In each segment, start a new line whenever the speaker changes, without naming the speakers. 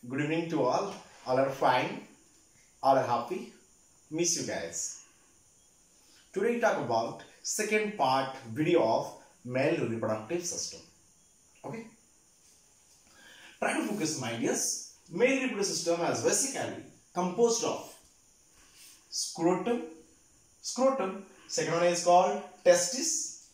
Good evening to all. All are fine. All are happy. Miss you guys. Today we talk about second part video of male reproductive system. Okay. Try to focus my ideas. Male reproductive system is basically composed of scrotum. Second one is called testis.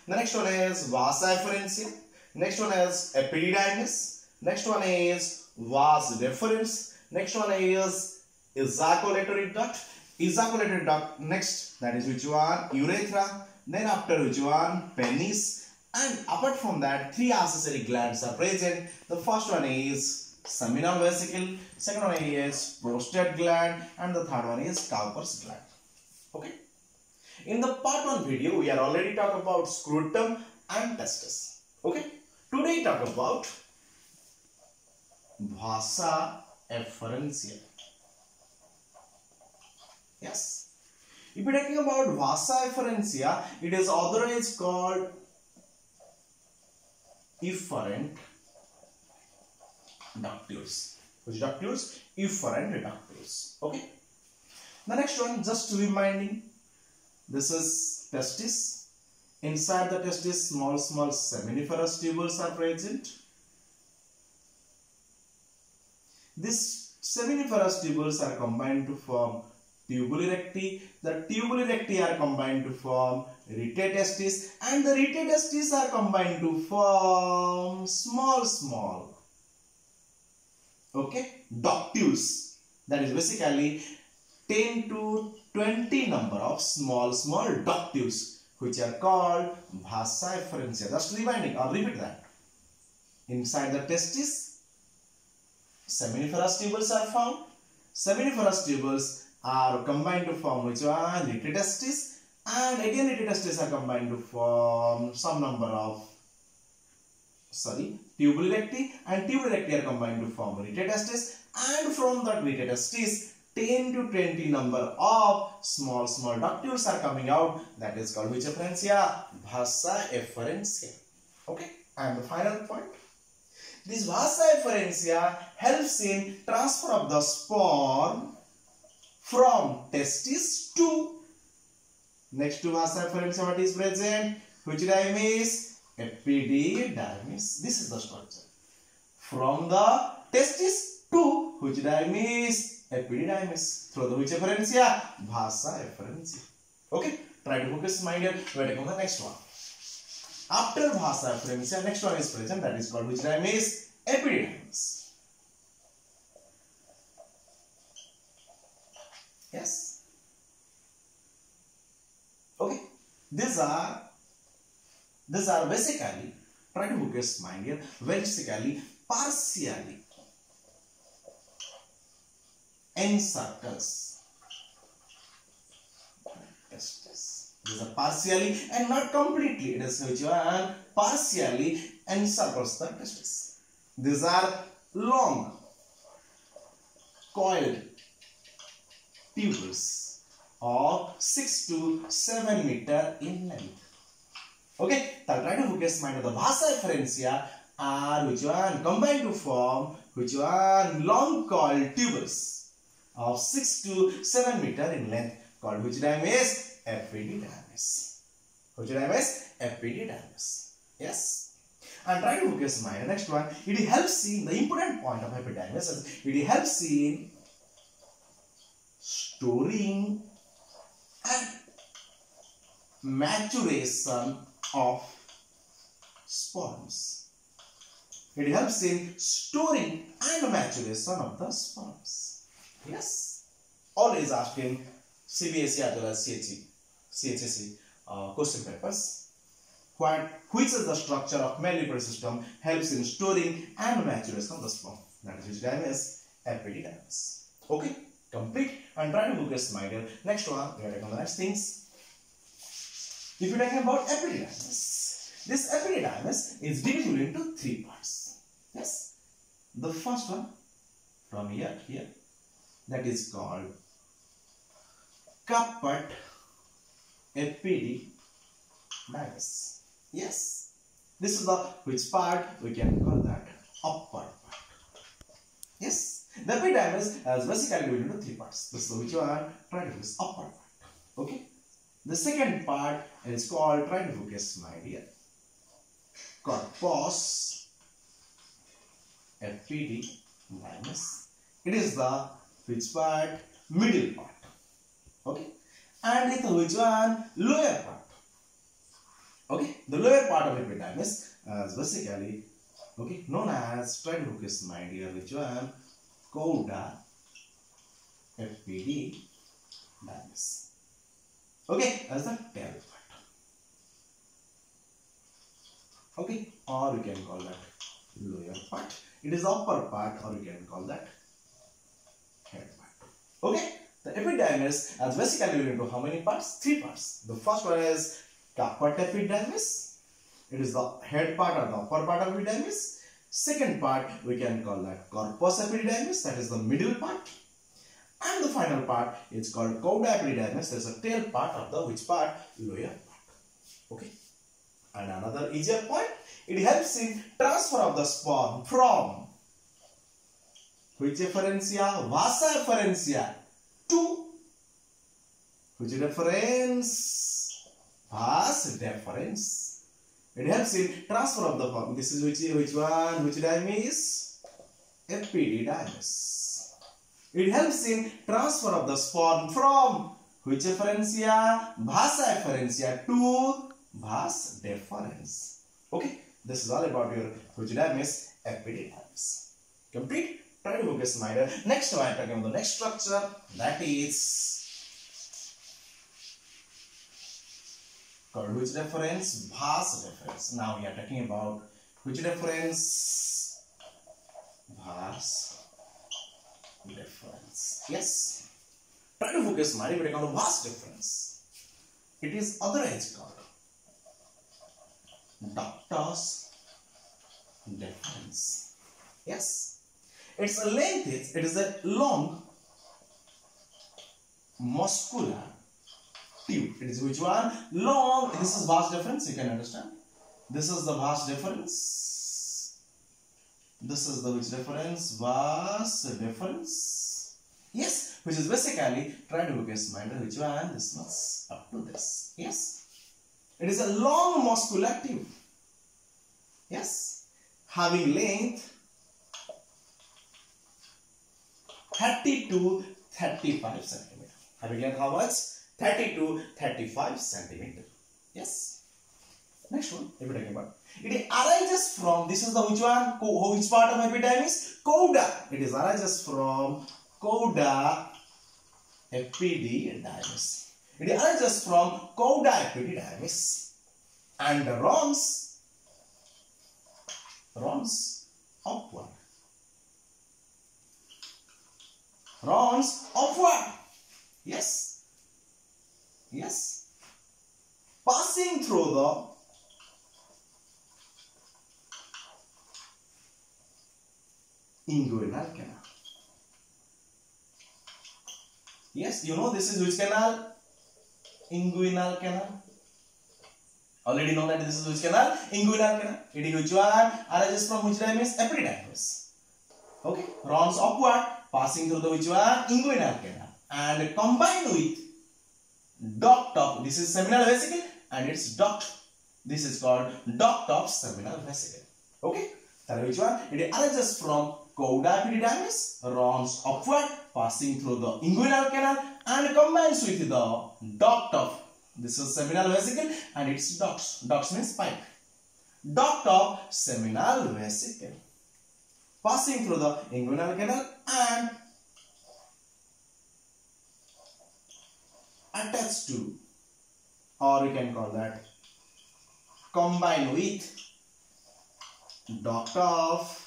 The next one is vasa efferentia. Next one is epididymis. Next one is vas deferens. Next one is ejaculatory duct. Ejaculatory duct next, that is which one? Urethra. Then after which one? Penis. And apart from that, three accessory glands are present. The first one is seminal vesicle. Second one is prostate gland. And the third one is Cowper's gland. Okay. In the part 1 video, we are already talking about scrotum and testis. Okay. Today we talk about vasa efferentia. Yes. If we are talking about vasa efferentia, it is otherwise called efferent ductus. Which ductus? Efferent ductus. Okay. The next one, just reminding, this is testis. Inside the testis, small seminiferous tubules are present. These seminiferous tubules are combined to form tubule recti. The tubule recti are combined to form rete testis, and the rete testis are combined to form small okay, ductus. That is basically 10 to 20 number of small ductus, which are called vasa efferentia. Just reminding or repeat that. Inside the testis, seminiferous tubules are found. Seminiferous tubules are combined to form which one? Rete testis, and again rete testis are combined to form some number of tubule recti, and tubule recti are combined to form rete testis, and from that rete testis 10 to 20 number of small ductules are coming out. That is called which efferentia? Vasa efferentia. Okay. And the final point, this vasa efferentia helps in transfer of the sperm from testis to, next to vasa efferentia, what is present? Which didymis? Epididymis. This is the structure. From the testis to which didymis? Epididymis. Through the which efferentia? Vasa efferentia. Okay. Try to focus mind here. We are taking the next one. After vasa efferentia, next one is present. That is called which didymis? Epididymis. Yes. Okay. These are basically, try to focus mind here, basically partially encircles testis. These are partially and not completely. It is which one? Partially encircles the testis. These are long coiled tubules of 6 to 7 meter in length. Okay, now try to focus mind of the vasa efferentia are which one? Combined to form which one? Long coiled tubules of 6 to 7 meter in length, called which didymis? Epididymis. Which didymis? Epididymis. Yes. And try to focus mind. Next one, it helps in the important point of epididymis. It helps in storing and maturation of sperms. It helps in storing and maturation of the sperms. Yes. Always asking CBSE as well as CHSE question papers. Which is the structure of male reproductive system helps in storing and maturation of the sperm? That is which didymis? Epididymis. Okay. Complete. And try to focus mind here. Next one, we are taking the next things. If you are talking about epididymis, this epididymis is divisible into 3 parts. Yes. The first one from here, that is called Caput epididymis. Yes. This is the which part we can call that upper part. Yes. The epidermis is basically divided into three parts. This is which one? Try to focus upper part. Okay. The second part is called, try to focus, my dear, corpus epidermis. It is the which part? Middle part. Okay. And it which one? Lower part. Okay. The lower part of epidermis is basically, okay, known as, try to focus, my dear, which one? Cauda epidermis. Okay, as the tail part. Okay, or you can call that lower part. It is the upper part, or you can call that head part. Okay, the epidermis is basically divided into how many parts? Three parts. The first one is caput epidermis. It is the head part or the upper part of epidermis. Second part we can call that corpus epidermis, that is the middle part. And the final part is called cauda epidermis, that is the tail part of the which part? Lower part. Okay. And another easier point, it helps in transfer of the sperm from which efferentia? Vasa efferentia to which deferens? Vas deferens. It helps in transfer of the sperm. This is which one? Which dermis? Epidermis. It helps in transfer of the sperm from which efferentia? Vasa efferentia to vas deferens. Okay, this is all about your which dermis? Epidermis. Complete? Try to focus, my dear. Next one, I am talking about the next structure, that is called which deferens? Vas deferens. Now we are talking about which deferens? Vas deferens. Yes. Try to focus, my dear, on the vas deferens. It is otherwise called ductus deferens. Yes. Its length is, it is a long muscular tube. It is which one? Long. This is vas deferens, you can understand. This is the vas deferens. This is the which deferens? Vas deferens. Yes, which is basically, try to focus, mind which one? This much up to this. Yes. It is a long muscular tube. Yes. Having length 30 to 35 centimeter. Having length how much? 30 to 35 centimeter. Yes. Next one, if we are talking about, it arises from, this is the which one? Which part of epidermis? Cauda. It is arises from cauda epidermis. It arises from cauda epidermis and runs upward. Runs upward. Yes. Yes. Passing through the inguinal canal. Yes, you know this is which canal? Inguinal canal. Already know that this is which canal? Inguinal canal. It is which one? Arises from which dermis? Epidermis. Okay. Runs upward, passing through the which one? Inguinal canal. And combined with duct of, this is seminal vesicle and its duct. This is called duct of seminal vesicle. Okay. That which one? It arises from cauda epidermis, runs upward, passing through the inguinal canal and combines with the duct of, this is seminal vesicle and its ducts. Ducts means pipe. Duct of seminal vesicle, passing through the inguinal canal and attached to, or you can call that combine with duct of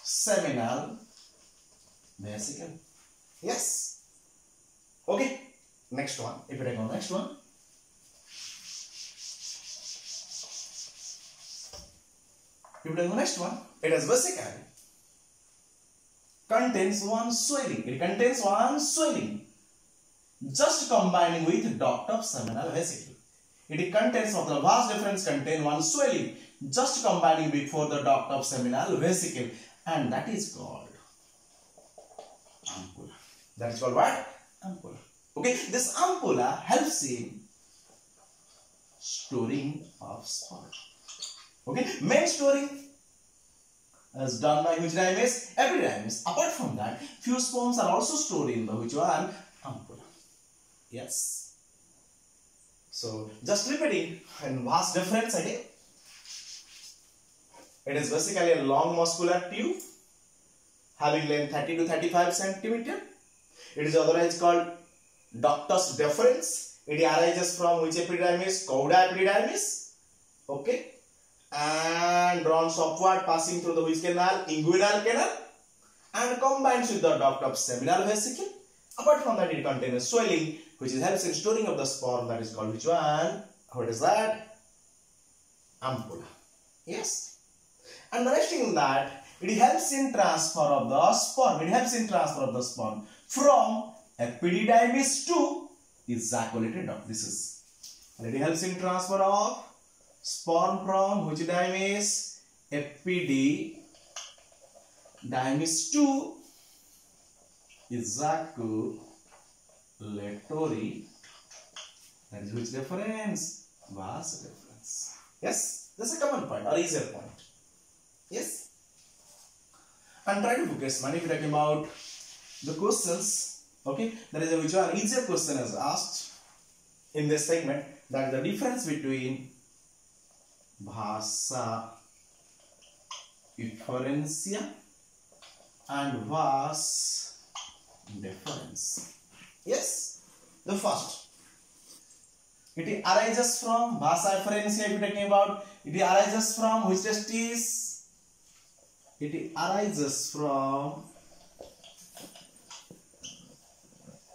seminal vesicle. Yes. Okay. Next one. If you take on next one. If you take on next one, it is basically contains one swelling. It contains one swelling. Just combining with duct of seminal vesicle. It contains of the vas deferens contain one swelling. Just combining before the duct of seminal vesicle, and that is called ampulla. That is called what? Ampulla. Okay, this ampulla helps in storing of sperm. Okay, main storing is done by which diameter? Epididymis. Apart from that, few sperms are also stored in the which one? Ampulla. Yes. So just repeating in vas deferens again. It is basically a long muscular tube having length 30 to 35 centimeter. It is otherwise called ductus deferens. It arises from which epididymis? Cauda epididymis. Okay. And runs upward passing through the which canal? Inguinal canal. And combines with the duct of seminal vesicle. Apart from that, it contains swelling which helps in storing of the sperm. That is called which one? What is that? Ampulla. Yes. And the next thing is that it helps in transfer of the sperm. It helps in transfer of the sperm from epididymis to ejaculated duct. This is. And it helps in transfer of sperm from which epididymis? Epididymis to ejaculatory. That is which deferens? Vas deferens. Yes, that's a common point or easier point. Yes. And try to focus when you're talking about the questions. Okay, there is a which one easier question is asked in this segment. That is the difference between vasa efferentia and vas deferens. Yes, the first. It arises from vasa efferentia. If you are talking about, it arises from which testis? It arises from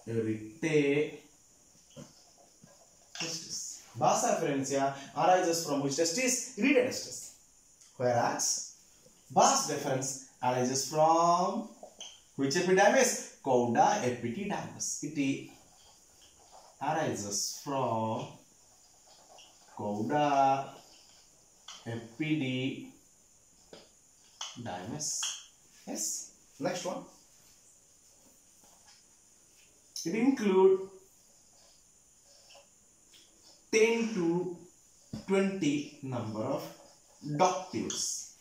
urethra testis. Vasa efferentia arises from which testis? Urethra testis. Whereas vas deferens arises from which epididymis? Cauda epididymis. It arises from cauda epididymis. Yes. Next one. It includes 10 to 20 number of ductules.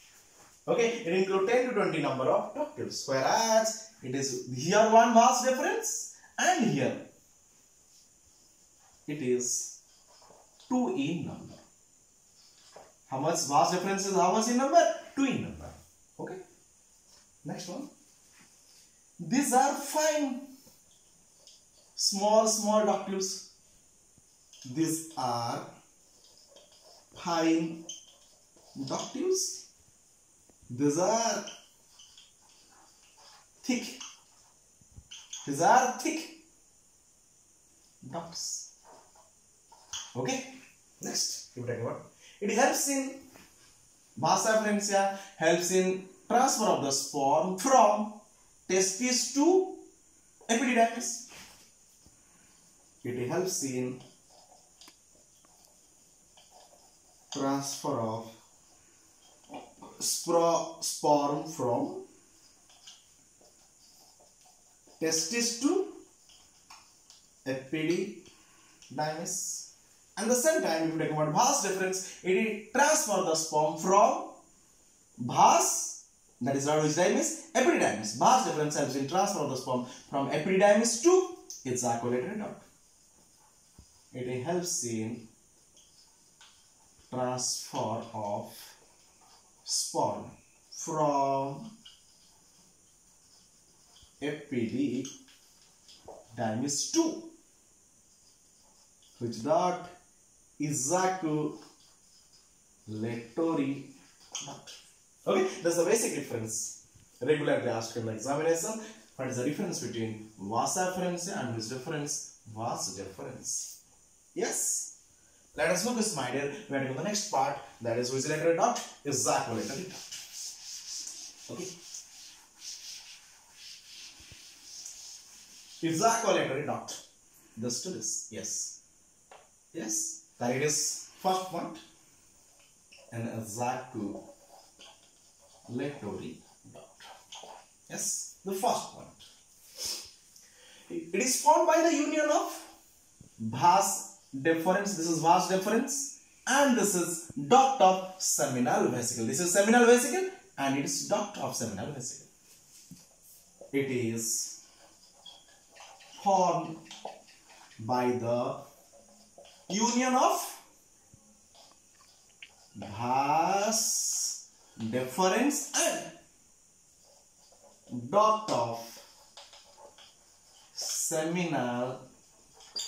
Okay, it includes 10 to 20 number of ductules. Whereas it is here one vas deferens and here it is 2 in number. How much vas deferens is how much in number? 2 in number. Okay. Next one. These are fine small ductules. These are fine ductules. These are thick. These are thick ducts. Okay. Next, you talk about it helps in vasa efferentia, helps in transfer of the sperm from testis to epididymis. It helps in transfer of sperm from testis to epididymis. And the same time, if you take about vas deferens, it transfer the sperm from vas, that is not which didymis, epididymis. Vas deferens helps in transfer of the sperm from epididymis to ejaculatory duct. It helps in transfer of sperm from epididymis to which duct? Ejaculatory duct. Okay, that's the basic difference regularly asked in the examination. What is the difference between vasa efferentia and which deferens? Vas deferens. Yes. Let us focus, my dear. We are doing the next part, that is ejaculatory duct, ejaculatory duct. Okay. Ejaculatory duct. Just to this. Yes. Yes. That it is first point, and ejaculatory duct. Yes, the first point. It is formed by the union of vas deferens. This is vas deferens, and this is duct of seminal vesicle. This is seminal vesicle, and it is duct of seminal vesicle. It is formed by the union of vas deferens and duct of seminal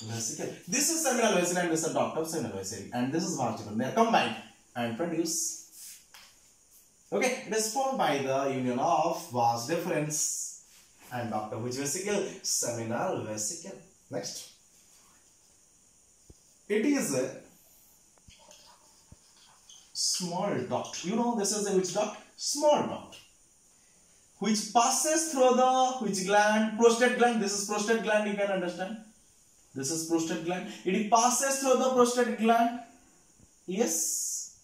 vesicle. This is seminal vesicle and this is duct of seminal vesicle, and this is vas deferens. They are combined and produce. Okay, it is formed by the union of vas deferens and duct of which vesicle? Seminal vesicle. Next. It is a small duct. You know this is a which duct? Small duct. Which passes through the which gland? Prostate gland. This is prostate gland, you can understand. This is prostate gland. It passes through the prostate gland. Yes.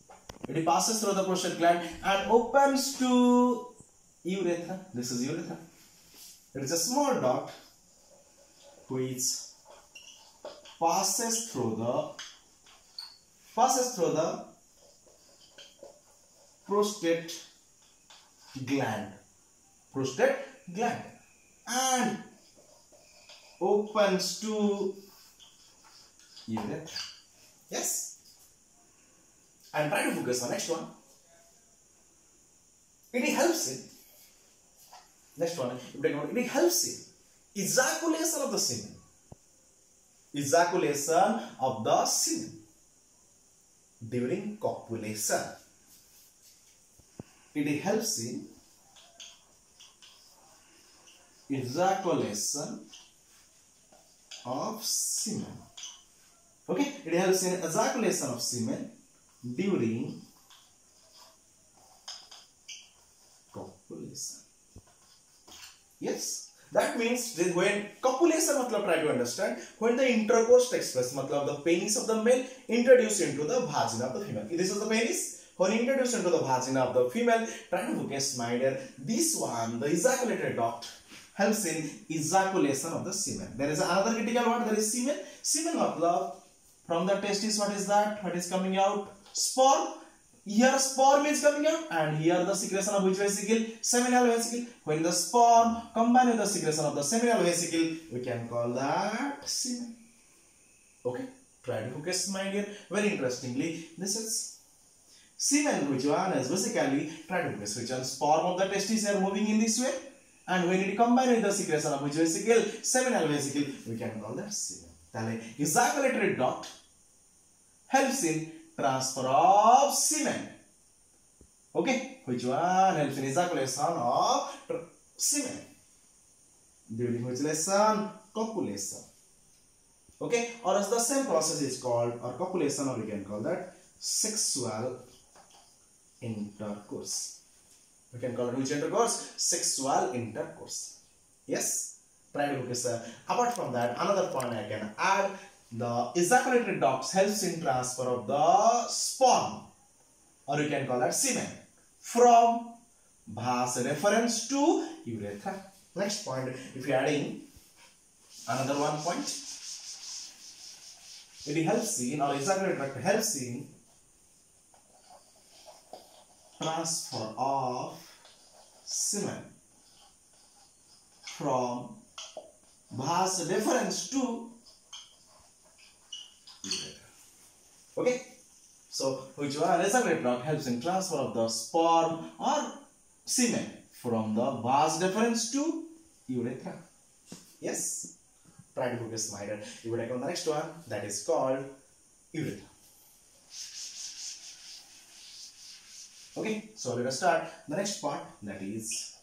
It passes through the prostate gland and opens to urethra. This is urethra. It is a small duct which passes through the prostate gland and opens to urethra. Yes. And try to focus on next one. It helps in next one. It helps in ejaculation of the semen. Ejaculation of the semen during copulation. It helps in ejaculation of semen. Okay, it helps in ejaculation of semen during copulation. Yes. That means when copulation, matlab try to understand, when the intercourse takes place, matlab the penis of the male introduced into the vagina of the female. This is the penis. When introduced into the vagina of the female, try to focus my dear. This one, the ejaculated duct, helps in ejaculation of the semen. There is another critical word. There is semen. Semen matlab from the testis. What is that? What is coming out? Sperm. Here sperm is coming out, and here the secretion of which vesicle? Seminal vesicle. When the sperm combine with the secretion of the seminal vesicle, we can call that semen. Okay, try to focus my dear. Very interestingly, this is semen, which one is basically, try to focus which one? Sperm of the testis are moving in this way, and when it combine with the secretion of which vesicle? Seminal vesicle, we can call that semen. Then ejaculatory duct helps in transfer of semen. Okay, which one helps in ejaculation of semen during which lesson? Copulation. Okay, or as the same process is called or copulation, or we can call that sexual intercourse. We can call it which intercourse? Sexual intercourse. Yes, try to focus. Apart from that, another point I can add. The ejaculatory ducts helps in transfer of the sperm, or you can call that semen, from vas deferens to urethra. Next point, if you are adding another one point, it helps in, or ejaculatory duct helps in transfer of semen from vas deferens to urethra. Okay, so which one? Ejaculatory duct helps in transfer of the sperm or semen from the vas deferens to urethra. Yes, try to focus my head. You will take on the next one, that is called urethra. Okay, so let us start the next part, that is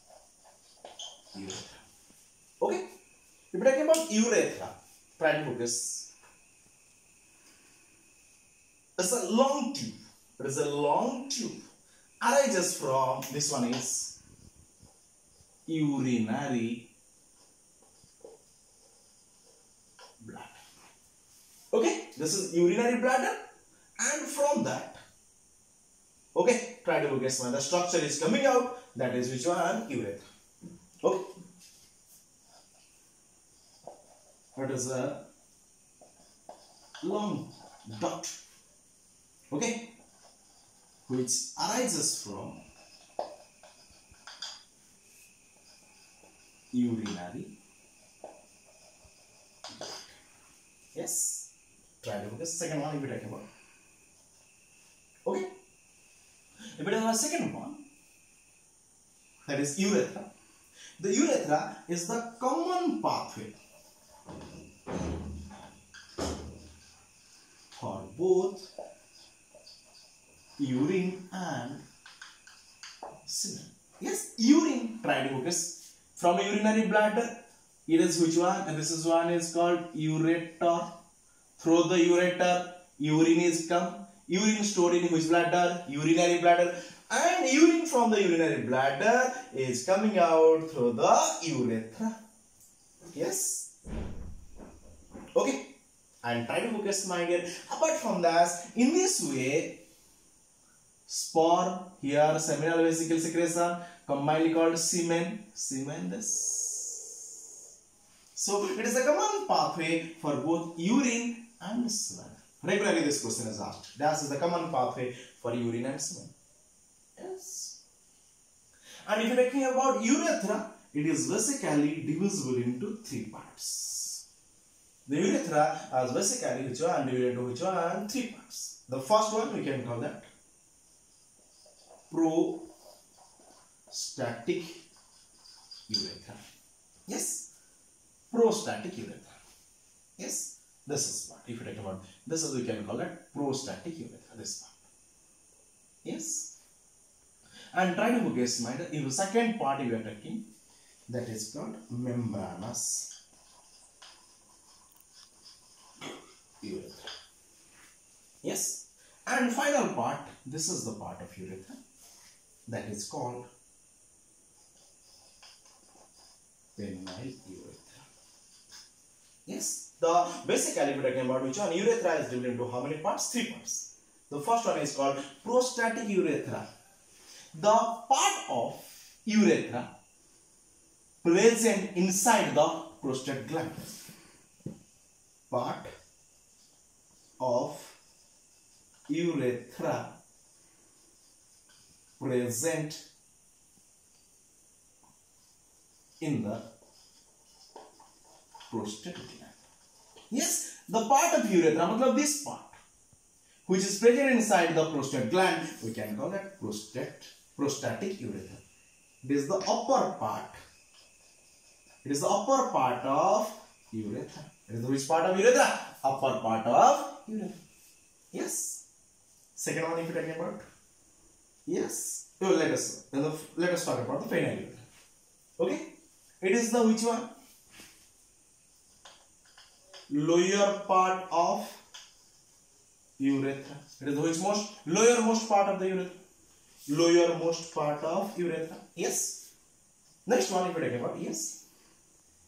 urethra. Okay, if we are talking about urethra, try to focus. It's a long tube. It is a long tube. Arises from, this one is urinary bladder. Okay, this is urinary bladder, and from that, okay, try to guess when the structure is coming out, that is which one? Urethra. Okay. It is a long duct, okay, which arises from urinary. Yes. Try to focus. Second one, if we talk about. Okay. If we talk about second one, that is urethra. The urethra is the common pathway for both urine and semen. Yes, urine. Try to focus. From a urinary bladder, it is which one? And this is one is called ureter. Through the ureter, urine is come. Urine stored in which bladder? Urinary bladder. And urine from the urinary bladder is coming out through the urethra. Yes. Okay. And try to focus my dear. Apart from that, in this way, sperm here, seminal vesicle secretion, commonly called semen. Semen this. So it is a common pathway for both urine and semen. Regularly this question is asked. That is the common pathway for urine and semen. Yes. And if you are talking about urethra, it is basically divisible into three parts. The urethra is basically which one divided into which one? Three parts. The first one we can call that prostatic urethra. Yes. Prostatic urethra. Yes. This is part. If you talk about this, is we can call it prostatic urethra. This part. Yes. And try to focus mind in the second part we are talking, that is called membranous urethra. Yes. And final part, this is the part of urethra that is called penile urethra. Yes. The basically we are talking about which one? Urethra is divided into how many parts? Three parts. The first one is called prostatic urethra. The part of urethra present inside the prostate gland. Part of urethra present in the prostate gland. Yes, the part of urethra, matlab this part, which is present inside the prostate gland, we can call that prostatic urethra. It is the upper part. It is the upper part of urethra. It is the which part of urethra? Upper part of urethra. Yes. Second one, if you are talking about. Yes. So let us talk about the penile urethra. Okay. It is the which one? Lower part of urethra. It is the which most? Lowermost part of the urethra. Lowermost part of urethra. Yes. Next one, if you talk about, yes.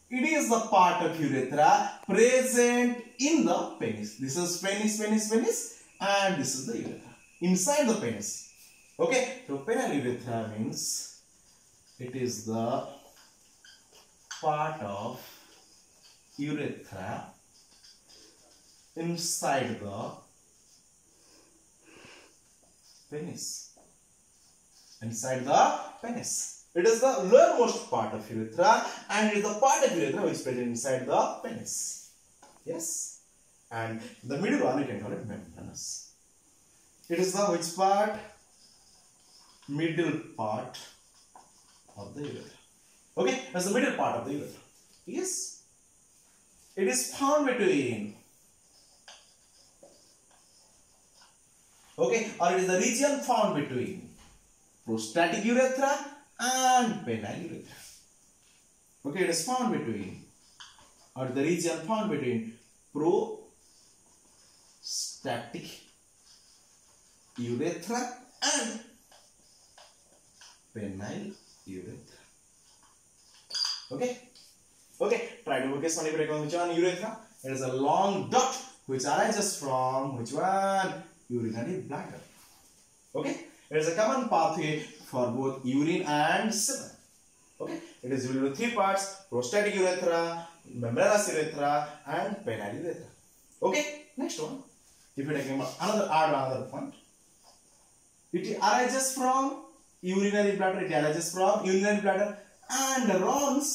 It is the part of urethra present in the penis. This is penis, and this is the urethra. Inside the penis. Okay. So penile urethra means it is the part of urethra inside the penis. Inside the penis. It is the lowermost part of urethra, and it is the part of urethra which is present inside the penis. Yes. And the middle one, you can call it membranous. It is the which part? Middle part of the urethra. Okay, that's the middle part of the urethra. Yes. It is found between. Okay, or it is the region found between prostatic urethra and penile urethra. Okay, it is found between, or the region found between prostatic urethra and penile urethra. Okay. Okay. Try to focus on which one? Urethra. It is a long duct which arises from which one? Urinary bladder. Okay. It is a common pathway for both urine and semen. Okay. It It is divided into three parts: prostatic urethra, membranous urethra, and penile urethra. Okay, next one. If you are taking another point, it arises from urinary bladder. It arises from urinary bladder and runs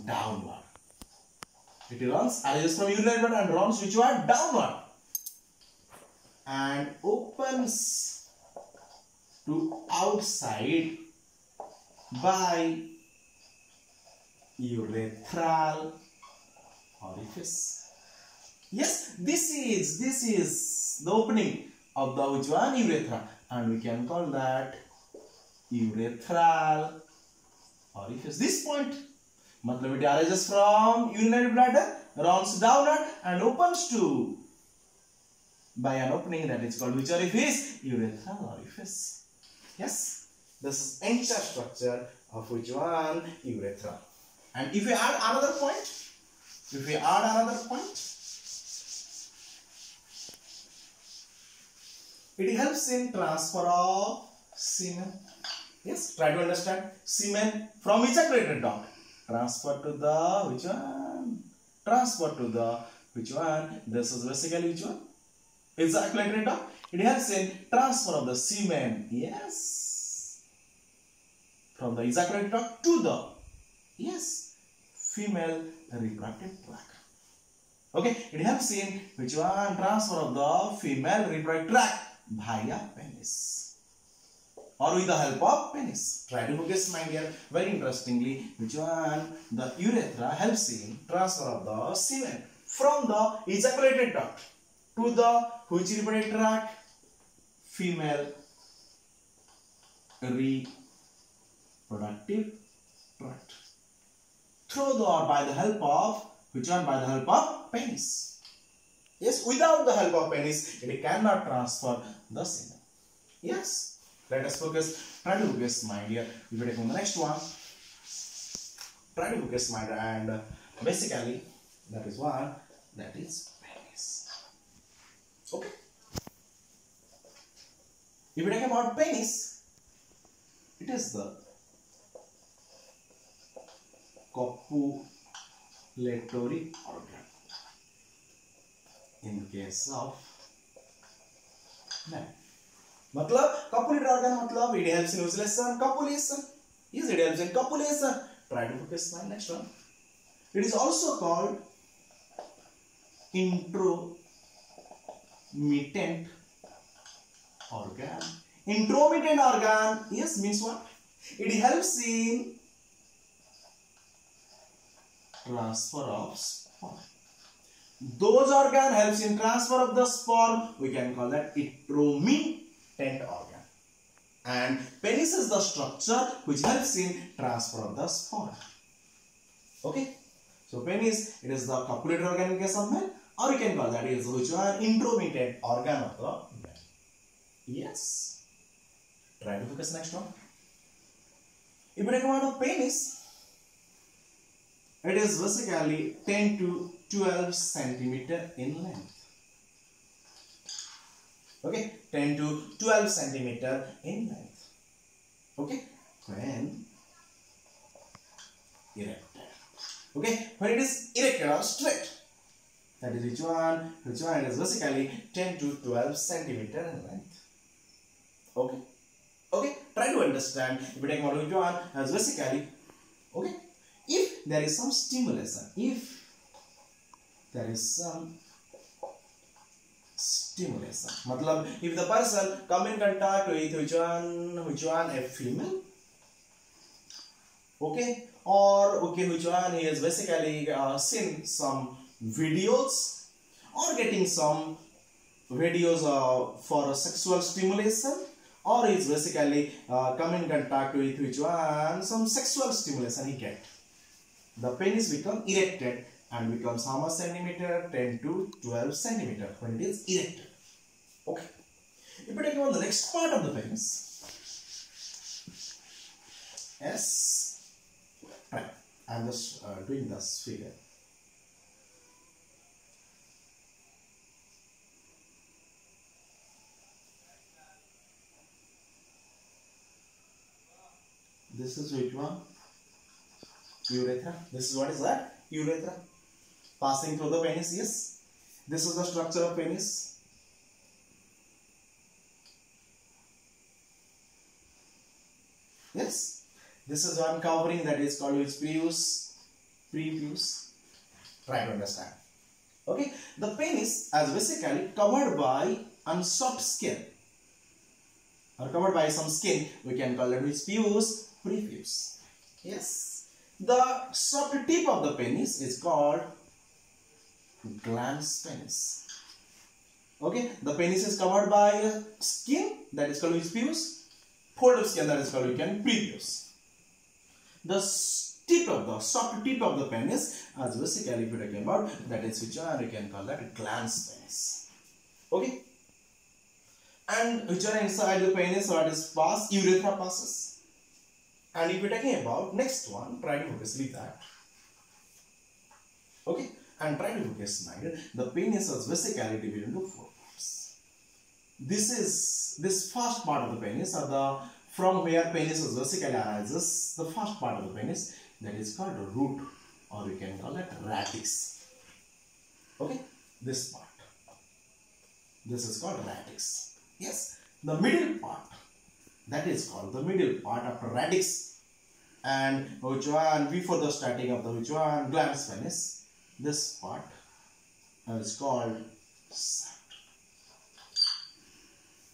downward. It arises from urinary bladder and runs whichward? Downward, and opens to outside by urethral orifice. Yes, this is the opening of the which one? Urethra, and we can call that urethral orifice. This point, matlab it arises from urinary bladder, runs downward and opens to by an opening that is called which orifice? Urethral orifice. Yes, this is entire structure of which one? Urethra. And if we add another point, it helps in transfer of semen. Yes, try to understand. Semen from ejaculated duct transfer to the which one? Transfer to the which one? This is basically which one? Ejaculated duct. It helps in transfer of the semen. Yes, from the ejaculated duct to the female reproductive tract. Okay, it helps in which one? Transfer of the female reproductive tract via penis or with the help of penis. Try to focus, my dear. Very interestingly, which one? The urethra helps in transfer of the semen from the ejaculated duct to the which reproductive tract? Female reproductive tract. Through the or by the help of which one? By the help of penis. Yes, without the help of penis, it cannot transfer the semen. Yes, let us focus. Try to focus, my dear. We will take on the next one. Try to focus, my dear, and basically that is one. That is penis. Okay. If we talk about penis, it is the copulatory organ in the case of man. मतलब copulatory organ मतलब it helps in ovulation, copulation. Yes, it helps in copulation. Try to focus my next one. It is also called intromittent organ. Intromittent organ, yes, means what? It helps in transfer of sperm. Those organ helps in transfer of the sperm. We can call that intromittent organ. And penis is the structure which helps in transfer of the sperm. Okay. So penis, it is the copulatory organ in case of male, or you can call that is which one? Intromittent organ of the male. Yes. Try to focus next one. If you take about penis, it is basically 10 to 12 centimeter in length. Okay, 10 to 12 centimeter in length. Okay, when erected. Okay, when it is erected or straight, that is which one? Which one? It is basically 10 to 12 centimeter in length. Okay. Okay, try to understand. If you take which one as basically, okay, if there is some stimulation, matlab if the person come in contact with which one? A female, okay, or okay, which one he is basically seen some videos or getting some videos for sexual stimulation, or is basically come in contact with which one? Some sexual stimulation he get. The penis become erected and becomes how much centimeter? 10 to 12 centimeter when it is erected. Okay. If we take on the next part of the penis. Yes. Right. I am just doing this figure. This is which one? Urethra. This is what is that? Urethra. Passing through the penis, yes. This is the structure of penis. Yes. This is one covering that is called which prepuce. Try to understand. Okay. The penis is basically covered by unsoft skin, or covered by some skin. We can call it which prepuce. Yes. The soft tip of the penis is called glans penis. Okay. The penis is covered by a skin that is called which prepuce. Fold of skin that is called prepuce. The soft tip of the penis, as basically if we are talking about, that is which one we can call that glans penis. Okay. And which are inside the penis, what is pass? Urethra passes. And if we are talking about next one, try to focus leave that. Okay. And try to focus mind. The penis is basically divided into 4 parts. This first part of the penis, or the from where penis is basically arises, the first part of the penis, that is called root, or we can call it radix. Okay, this part. This is called radix. Yes, the middle part, that is called the middle part after radix, and which one before the starting of the which one glans penis. This part is called sac.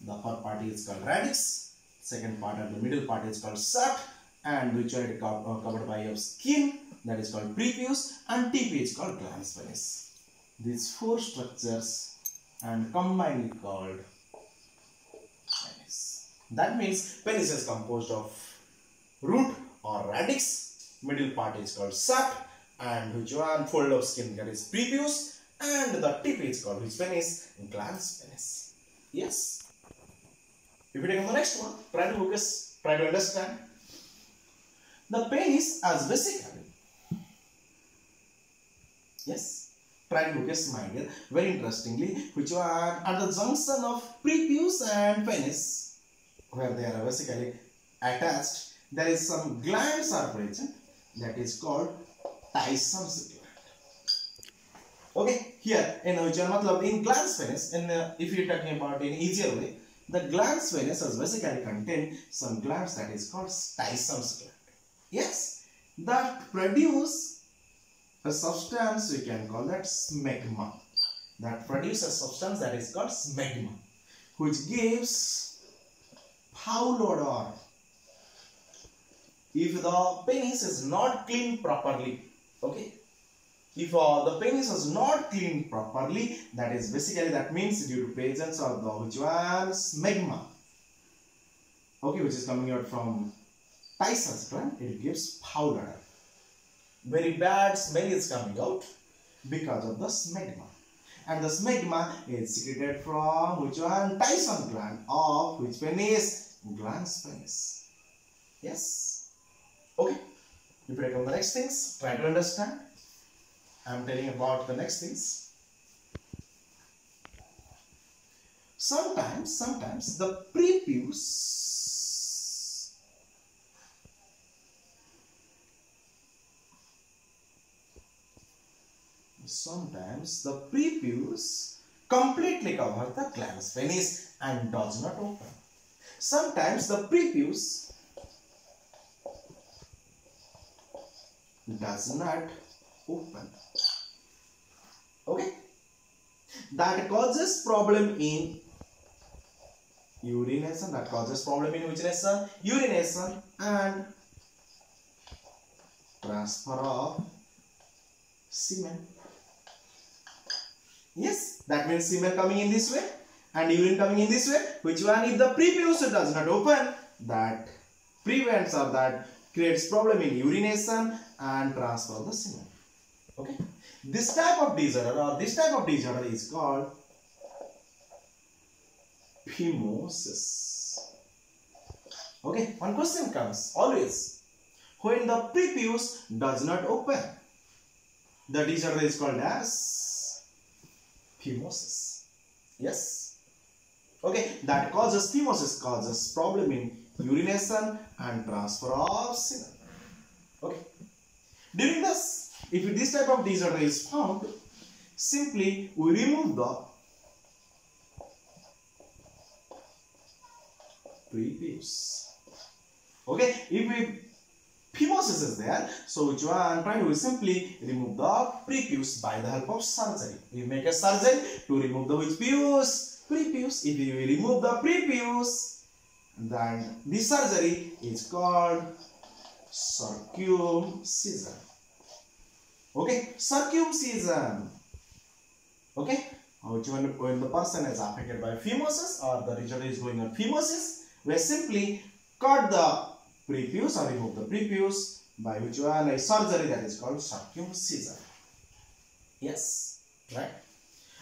The upper part is called radix. Second part and the middle part is called sac, and which are covered by your skin, that is called prepuce, and TP is called glans penis. These 4 structures and combinedly called penis. That means penis is composed of root or radix, middle part is called sac, and which one fold of skin, that is prepuce, and the tip is called which penis? Glans penis. Yes. If we take on the next one, try to focus, try to understand. The penis as basically, yes, try to focus mind here. Very interestingly, which are at the junction of prepuce and penis, where they are basically attached, there is some glands are present, that is called Tyson's gland. Okay, here in which are in glans penis, if you are talking about in easier way, the glans penis has basically contain some glands that is called Tyson's gland. Yes, that produce a substance we can call that smegma. That produces a substance that is called smegma, which gives foul odor. If the penis is not cleaned properly, okay. If the penis is not cleaned properly, that is basically, that means due to presence of the which one smegma, okay, which is coming out from Tyson's gland, it gives foul odor. Very bad smell is coming out because of the smegma, and the smegma is secreted from which one? Tyson's gland of which penis? Glans penis. Yes. Okay. You break down the next things. Try to understand. I am telling about the next things. Sometimes the prepuce completely covers the glans penis and does not open. Sometimes the prepuce does not open. Okay, that causes problem in urination. That causes problem in which nation? Urination and transfer of semen. Yes, that means semen coming in this way and urine coming in this way. Which one? If the prepuce does not open, that prevents or that creates problem in urination and transfer of the semen. Okay. This type of disorder is called phimosis. Okay. One question comes always. When the prepuce does not open, the disorder is called as phimosis. Yes. Okay. That causes phimosis, causes problem in urination and transfer of semen. Okay. During this, if this type of disorder is found, simply we remove the prepuce. Okay. If phimosis is there, so which one? Try to simply remove the prepuce by the help of surgery. We make a surgery to remove the which puce? Prepuce. If we remove the prepuce, then this surgery is called circumcision. Okay, circumcision. Okay, which one? When the person is affected by phimosis or the disorder is going on phimosis, we simply cut the prepuce or remove the prepuce by which one? A surgery that is called circumcision. Yes, right.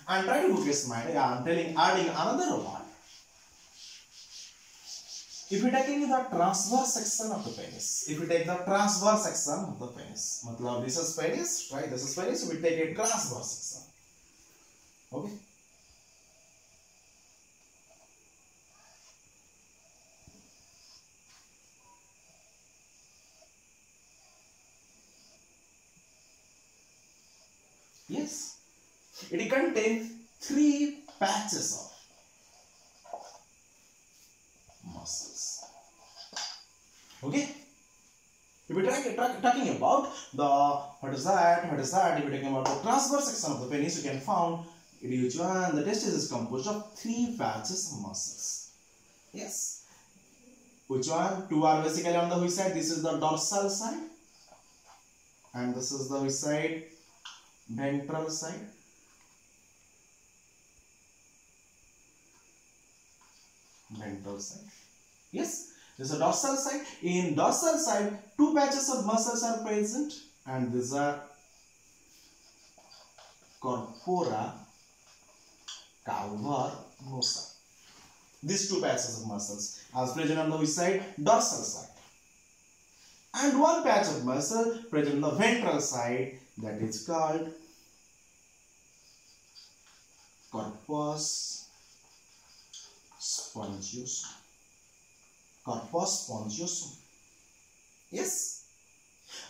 And try to book his mind. I am adding another one. If we take the transverse section of the penis, if we take the transverse section of the penis, matlab this is penis, right? This is penis. We take a transverse section. Okay. Yes, it contains 3 patches of muscles. Okay, if we talking about the what is that? If we're talking about the transverse section of the penis, you can found which one? The testis is composed of 3 patches of muscles. Yes, which one? 2 are basically on the which side? This is the dorsal side, and this is the which side? Ventral side. Ventral side. Yes, this is a dorsal side. In dorsal side, 2 patches of muscles are present, and these are corpora cavernosa. These 2 patches of muscles are present on the which side? Dorsal side. And 1 patch of muscle present on the ventral side, that is called corpus spongiosum. Corpus spongiosum. Yes.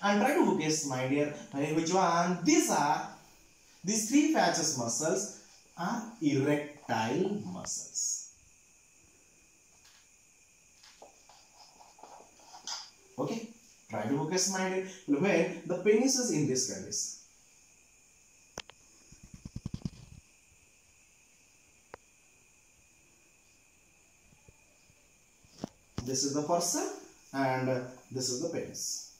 And try to guess, my dear, which one? These 3 patches muscles are erectile muscles. Okay. Try to focus mind when the penis is in this condition. This is the person and this is the penis.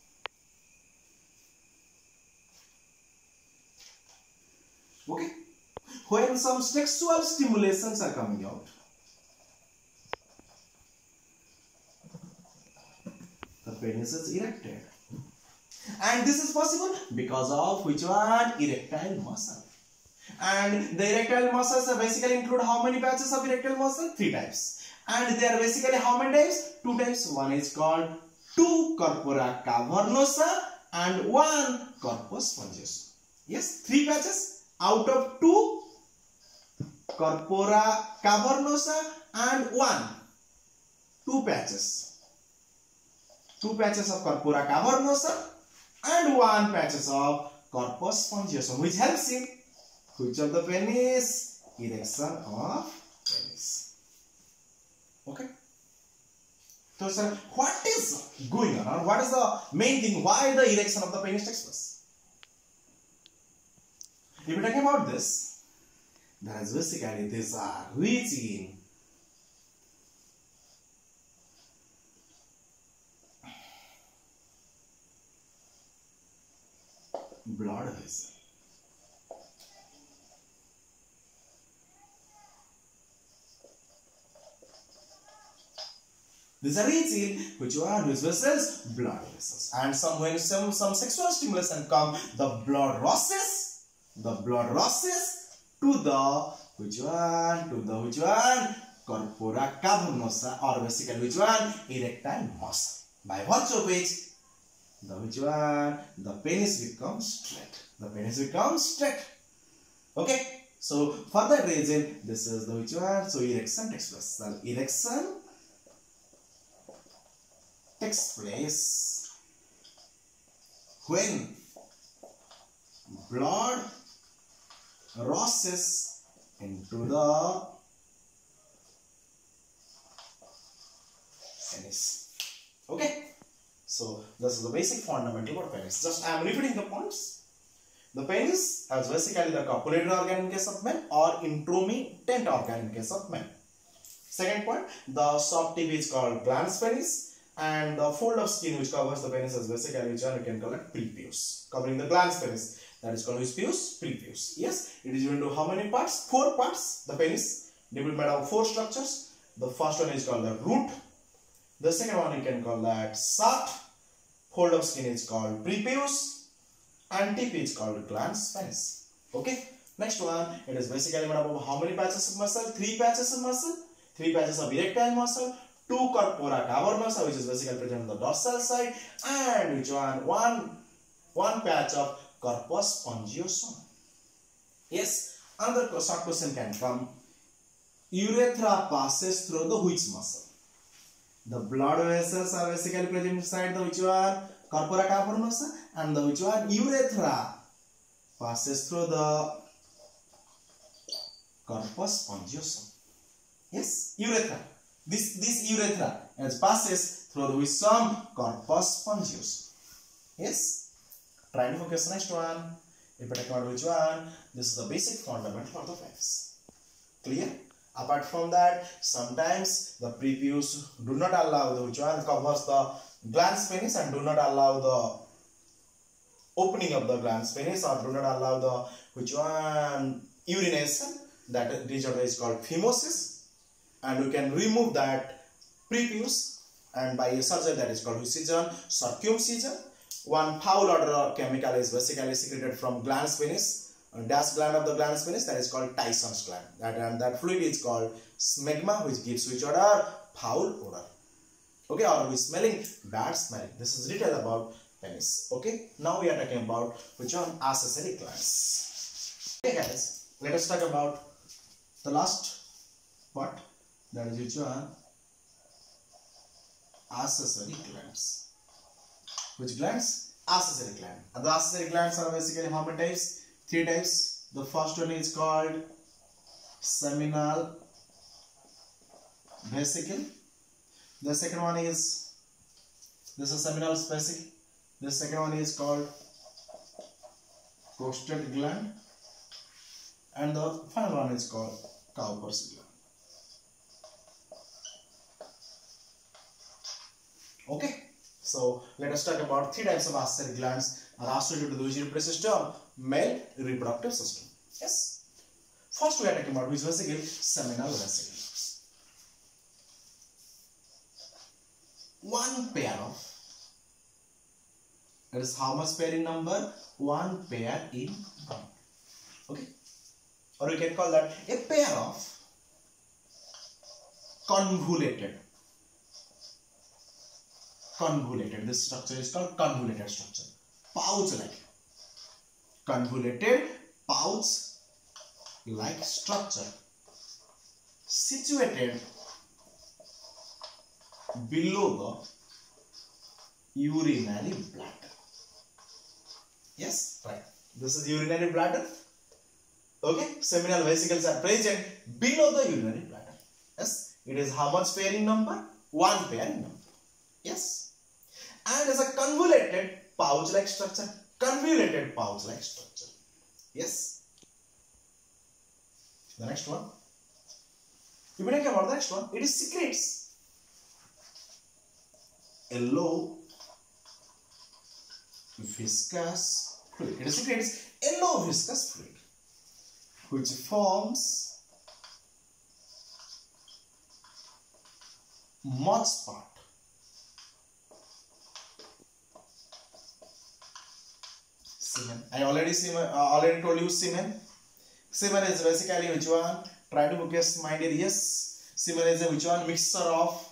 Okay. When some sexual stimulations are coming out, the penis is erected, and this is possible because of which one? Erectile muscle. And the erectile muscles are basically include how many patches of erectile muscle? 3 types, and they are basically how many types? 2 types. One is called 2 corpora cavernosa and 1 corpus spongiosum. Yes, 3 patches out of 2 corpora cavernosa and 2 patches. 2 patches of corpora cavernosa and 1 patches of corpus spongiosum, which helps in which of the penis? Erection of penis. Okay. So, sir, what is going on? Or what is the main thing? Why the erection of the penis takes place? If we talk about this, there is basically these are rich in blood vessel. These are rich in which vessels? Blood vessels. And when some sexual stimulation come, the blood rushes to the which one? Corpora cavernosa, or basically which one? Erectile muscle. By virtue of which the penis becomes straight. The penis becomes straight. Okay. So for that reason, this is the which one? So erection takes place. So erection takes place when blood rushes into the penis. Okay, so this is the basic fundamental of penis. Just I am repeating the points. The penis has basically the copulatory organ in case of men or intromittent organ in case of men. Second point, the soft tip is called glans penis, and the fold of skin which covers the penis is basically which one we can call it prepuce, covering the glans penis. That is called which pubes? Prepuce. Yes, it is divided into how many parts? 4 parts. The penis divided made of 4 structures. The first one is called the root. The second one you can call that shaft. Fold of skin is called prepuce, and tip is called glans penis. Okay. Next one, it is basically made up of how many patches of muscle? 3 patches of muscle. 3 patches of erectile muscle, 2 corpora cavernosa which is basically present on the dorsal side, and which one patch of corpus spongiosum. Yes, another short question can come. Urethra passes through the which muscle? The blood vessels are basically present inside the which one? Corpora cavernosa, and the which one? Urethra passes through the corpus spongiosum. Yes, urethra. This urethra passes through the some corpus spongiosum. Yes. Try to focus next one. If I take out which one, this is the basic fundamental of the penis. Clear? Apart from that, sometimes the prepuce do not allow the which one covers the glans penis and do not allow the opening of the glans penis, or do not allow the which one urination. That disorder is called phimosis. And we can remove that prepuce, and by a surgery that is called circumcision. One foul odor chemical is basically secreted from glans penis, dash gland of the glans penis, that is called Tyson's gland. That fluid is called smegma, which gives which odor? Foul odor. Okay, or we smelling bad smelling. This is detail about penis. Okay, now we are talking about which one? Accessory glands. Okay guys, let us talk about the last part. That is which one? Accessory glands. Which glands? Accessory gland. And the accessory glands are basically how many types? 3 types. The first one is called seminal vesicle. The second one is, this is seminal vesicle. The second one is called prostatic gland. And the final one is called Cowper's gland. Okay, so let us talk about 3 types of accessory glands are associated with the reproductive system, male reproductive system. Yes. First we are talking about which vesicle? Seminal vesicle. One pair of, that is how much pair in number? 1 pair in number. Okay, or we can call that a pair of convoluted. This structure is called convoluted structure. Pouch-like. Convoluted pouch-like structure situated below the urinary bladder. Yes, right. This is urinary bladder. Okay, seminal vesicles are present below the urinary bladder. Yes, it is how much pair in number? 1 pair in number. Yes. And as a convoluted pouch-like structure. Convoluted pouch-like structure. Yes. The next one. If we talk about the next one, it is secretes yellow viscous fluid. It secretes yellow viscous fluid, which forms much part semen. I already told you semen. Semen is basically which one? Try to focus mind here. Yes, semen is a which one? Mixture of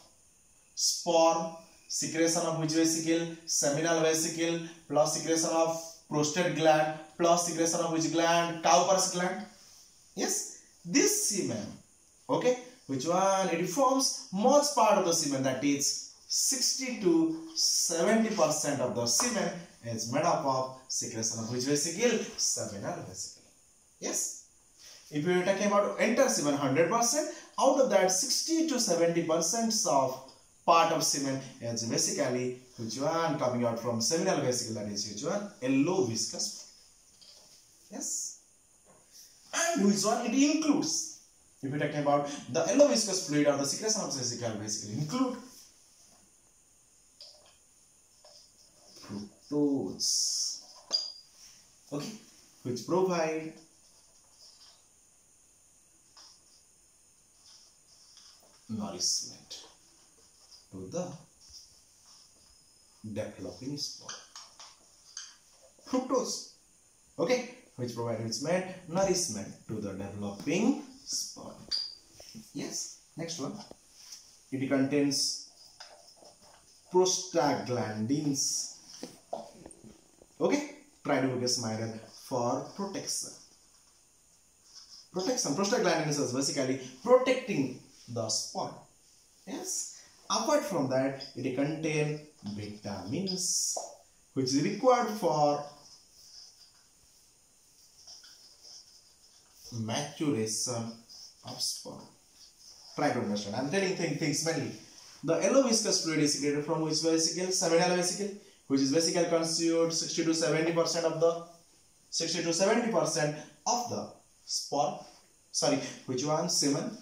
sperm, secretion of which vesicle? Seminal vesicle, plus secretion of prostate gland, plus secretion of which gland? Cowper's gland. Yes, this semen, okay, which one? It forms much part of the semen, that is 60 to 70% of the semen is made up of secretion of which vesicle? Seminal vesicle. Yes. If we are talking about entire semen 100%, out of that 60 to 70% of part of semen is basically which one coming out from seminal vesicle, that is which one? Yellow viscous. Yes. And which one it includes? If we are talking about the yellow viscous fluid or the secretion of vesicle basically include fructose, okay, which provide nourishment to the developing sperm. Fructose, okay, which provides nourishment to the developing sperm. Yes. Next one, it contains prostaglandins. Okay, try to focus myelin for protection. Prostaglandins is basically protecting the sperm. Yes. Apart from that, it contains vitamins which is required for maturation of sperm. Try to understand. I am telling things mainly. The yellow viscous fluid is secreted from which vesicle? Seminal vesicle, which is basically constitute 60 to 70% of the sperm. Sorry, which one? Semen.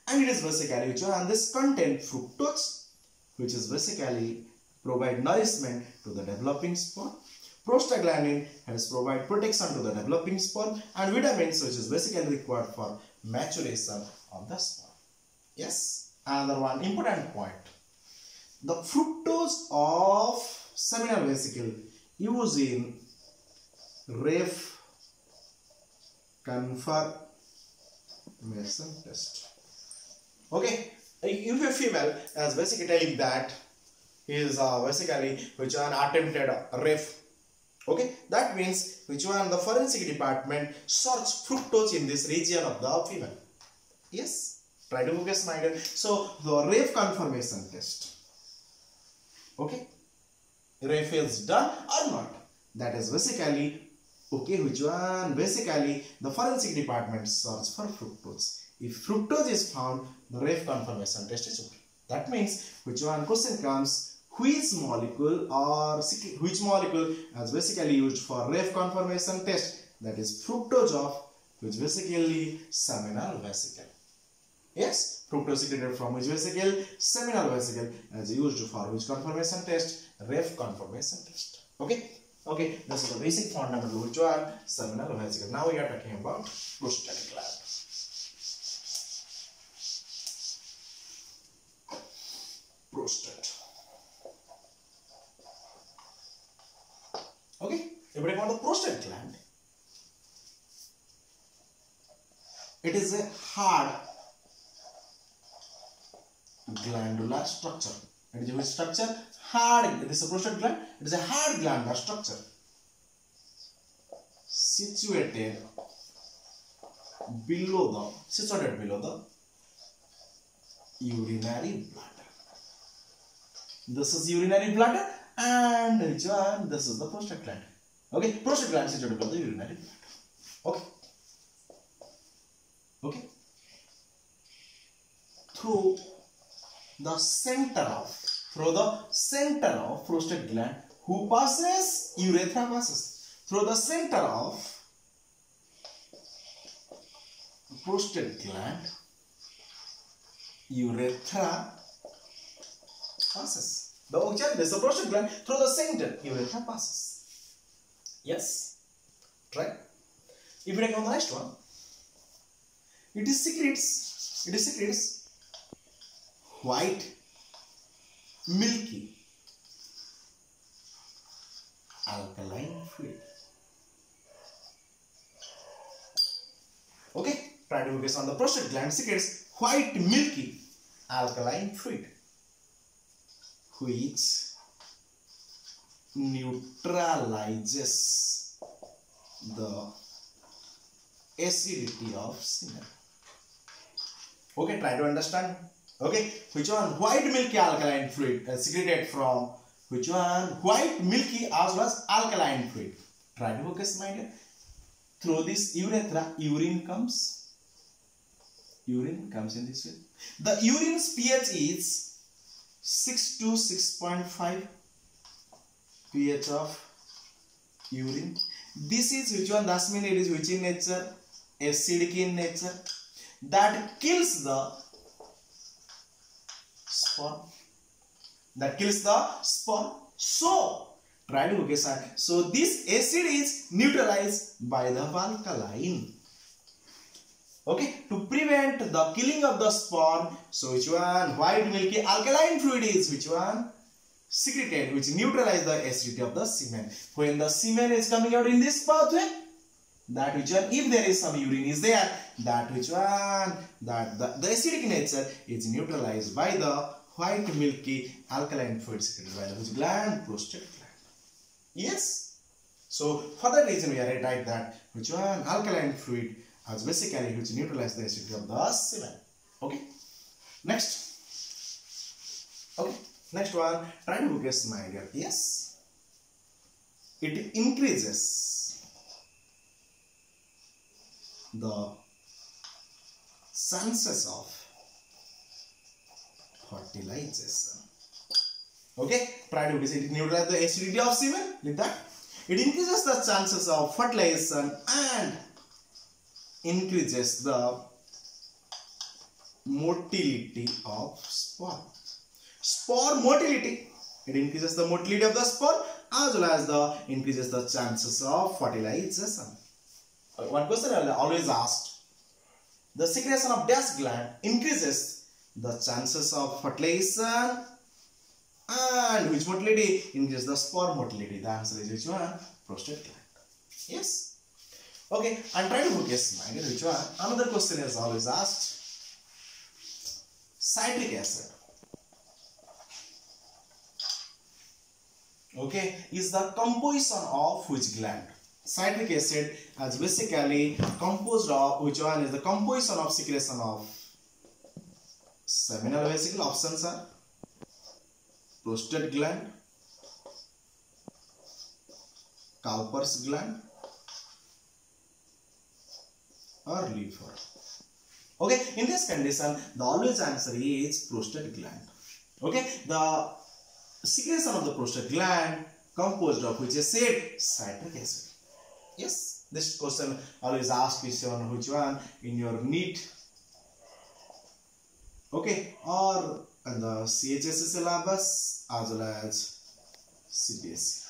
And it is basically which one? This contain fructose, which is basically provide nourishment to the developing sperm. Prostaglandin has provide protection to the developing sperm, and vitamins which is basically required for maturation of the sperm. Yes. Another one important point. The fructose of seminal vesicle used in ref confirmation test. Okay, if a female is basically telling that he is basically which one attempted ref, okay, that means which one the forensic department search fructose in this region of the female. Yes, try to focus my mind. So the ref confirmation test, okay, ref is done or not, that is basically okay, which one basically the forensic department search for fructose. If fructose is found, the ref confirmation test is okay. That means which one question comes, which molecule is basically used for ref confirmation test, that is fructose of which basically seminal vesicle. Yes, fructose secreted from which vesicle? Seminal vesicle, as used for which confirmation test? Ref confirmation test. Okay. Okay, this is the basic fundamental which one? Seminal vesicle. Now we are talking about prostatic gland. Prostate. Okay, if we talk about the prostate gland, it is a hard glandular structure. It is a structure hard. This is a prostate gland. It is a hard glandular structure situated below the urinary bladder. This is urinary bladder, and which one? This is the prostate gland. Okay, prostate gland is situated below the urinary bladder. Okay. Okay. Through the center of prostate gland, who passes? Urethra passes. Through the center of prostate gland, urethra passes. This is the prostate gland. Through the center, urethra passes. Yes, right. If we take on the next one, it secretes white, milky, alkaline fluid. Okay, try to focus on the prostate gland. Secretes white, milky, alkaline fluid, which neutralizes the acidity of semen. Okay, try to understand. Okay, which one? White milky alkaline fluid secreted from which one? White milky as well as alkaline fluid. Try to focus, my dear. Through this urethra, urine comes. Urine comes in this way. The urine's pH is 6 to 6.5 pH of urine. This is which one? That means it is which in nature? Acidic in nature. That kills the sperm. That kills the sperm. So, try to focus on. So, this acid is neutralized by the alkaline. Okay, to prevent the killing of the sperm. So, which one? White milky alkaline fluid is which one? Secreted, which neutralize the acidity of the semen. When the semen is coming out in this pathway, that which one, if there is some urine is there, that which one, that the acidic nature is neutralized by the white milky alkaline fluid secreted by the which gland? Prostate gland. Yes. So for that reason we are write that which one? Alkaline fluid as basically which neutralize the acidity of the semen. Okay. Next. Okay. Next one. Try to guess, my dear. Yes. It increases the chances of fertilization. Okay, try to guess. It neutralizes the acidity of semen. Like that. It increases the chances of fertilization and increases the motility of sperm. Sperm motility. It increases the motility of the sperm as well as the increases the chances of fertilization. One question I always asked: the secretion of dash gland increases the chances of fertilization and which motility increases the sperm motility? The answer is which one? Prostate gland. Yes. Okay, and try to guess, my dear, which one? Another question is always asked: citric acid. Okay, is the composition of which gland? Citric acid is basically composed of which one is the composition of secretion of seminal vesicle. Options are prostate gland, Cowper's gland, or liver. Okay, in this condition, the always answer is prostate gland. Okay, the secretion of the prostate gland composed of which acid? Citric acid. Yes, this question always asked which one in your NEET. Okay, or in the CHSC syllabus as well as CBSE.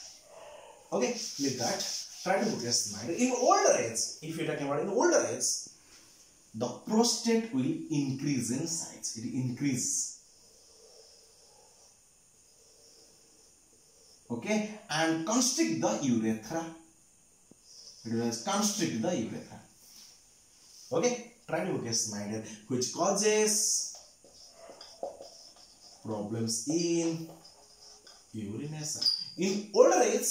Okay, with that, try to guess, mind. In older age, if you're talking about in older age, the prostate will increase in size. It increases. Okay, and constrict the urethra. It will constrict the urethra. Okay, try to guess, my dear, which causes problems in urination. In older age,